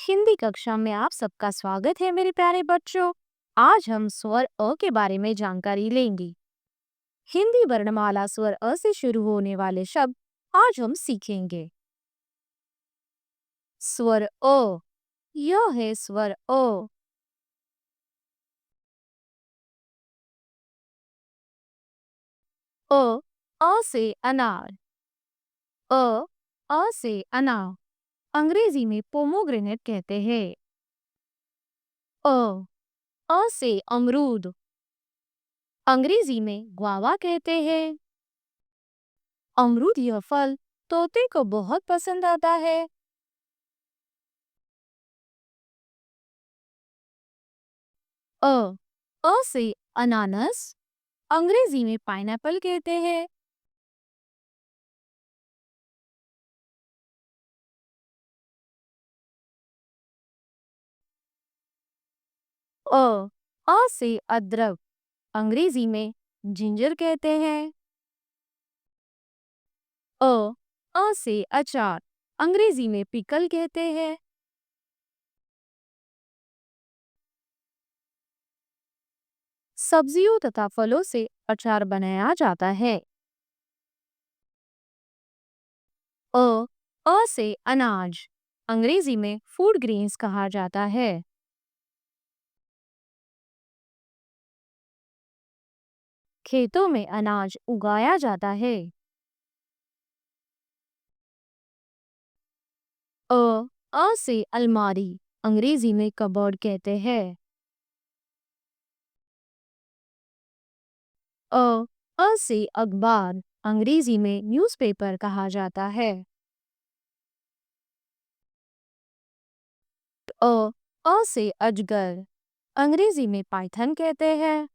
हिंदी कक्षा में आप सबका स्वागत है मेरे प्यारे बच्चों। आज हम स्वर अ के बारे में जानकारी लेंगे। हिंदी वर्णमाला स्वर अ से शुरू होने वाले शब्द आज हम सीखेंगे। स्वर अ, यह है स्वर अ। अ, अ से अनार। अ, अ से अनार अंग्रेजी में पोमोग्रेनेट कहते हैं। अ, अ से अमरूद अंग्रेजी में ग्वावा कहते हैं। अमरूद यह फल तोते को बहुत पसंद आता है। अ, अ से अनानास अंग्रेजी में पाइनएप्पल कहते हैं। अ से अदरक अंग्रेजी में जिंजर कहते हैं। अ से अचार अंग्रेजी में पिकल कहते हैं। सब्जियों तथा फलों से अचार बनाया जाता है। अ से अनाज अंग्रेजी में फूड ग्रेन्स कहा जाता है। खेतों में अनाज उगाया जाता है। अ से अलमारी अंग्रेजी में कबर्ड कहते हैं। अ से अखबार अंग्रेजी में न्यूज़पेपर कहा जाता है। अ से अजगर अंग्रेजी में पाइथन कहते हैं।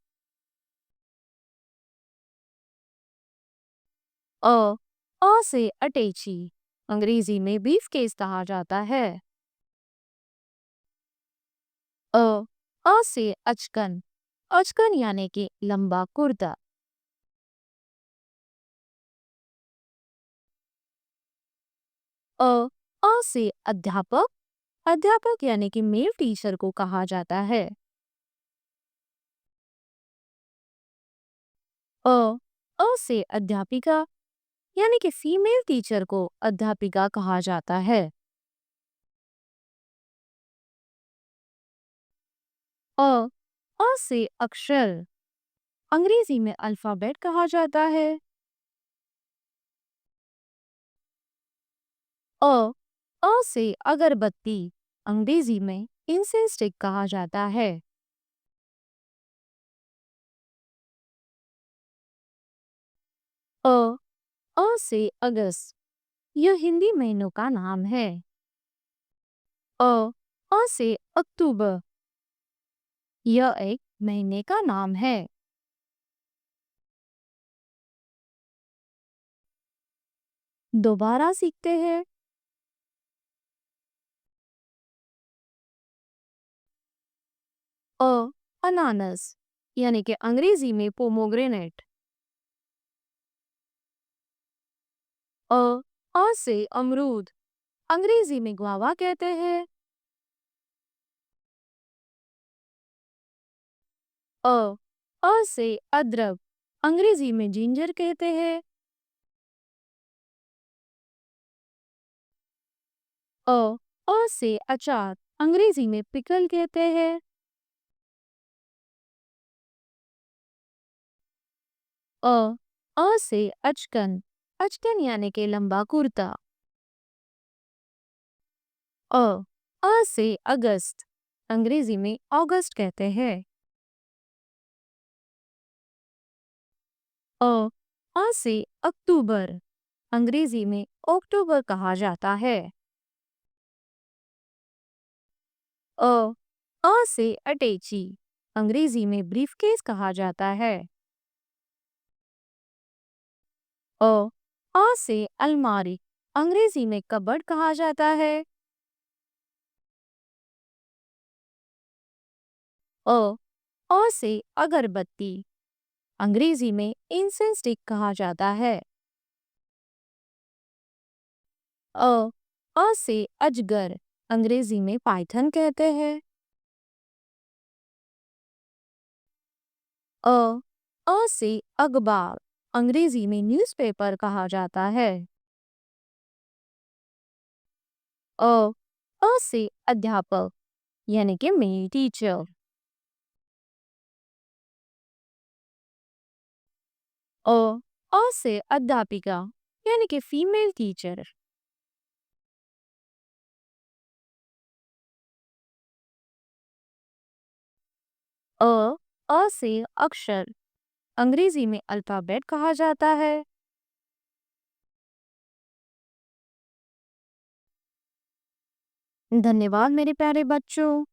अ अ से अटैची अंग्रेजी में बीफ केस कहा जाता है। अ से अचकन अचकन यानी कि लंबा कुर्ता। अ से अध्यापक अध्यापक यानी कि मेल टीचर को कहा जाता है। अ से अध्यापिका यानी कि फीमेल टीचर को अध्यापिका कहा जाता है। अ अ से अक्षर अंग्रेजी में अल्फाबेट कहा जाता है। अ से अगरबत्ती अंग्रेजी में इंसेंस स्टिक कहा जाता है। अ अ से अगस्त यह हिंदी महीनों का नाम है। अ से अक्टूबर यह एक महीने का नाम है। दोबारा सीखते हैं। अ अनानस यानी कि अंग्रेजी में पोमोग्रेनेट। अ से अमरूद अंग्रेजी में गुआवा कहते हैं। अ से अदरक अंग्रेजी में जिंजर कहते हैं। अ से अचार अंग्रेजी में पिकल कहते हैं। अ से अचकन अचकन यानी कि लंबा कुर्ता। अ से अगस्त अंग्रेजी में अगस्त कहते हैं। अ से अक्टूबर अंग्रेजी में अक्टूबर कहा जाता है। अ से अटैची अंग्रेजी में ब्रीफकेस कहा जाता है। अ से अलमारी अंग्रेजी में कबर्ड कहा जाता है। अ से अगरबत्ती अंग्रेजी में इंसेंस स्टिक कहा जाता है। अ अ से अजगर अंग्रेजी में पाइथन कहते हैं। अ अ से अखबार, अंग्रेजी में न्यूज़पेपर कहा जाता है। अ अ से अध्यापक, यानी कि मेरी टीचर। अ अ से अध्यापिका, यानी कि फीमेल टीचर। अ अ से अक्षर, अंग्रेजी में अल्फाबेट कहा जाता है। धन्यवाद मेरे प्यारे बच्चों।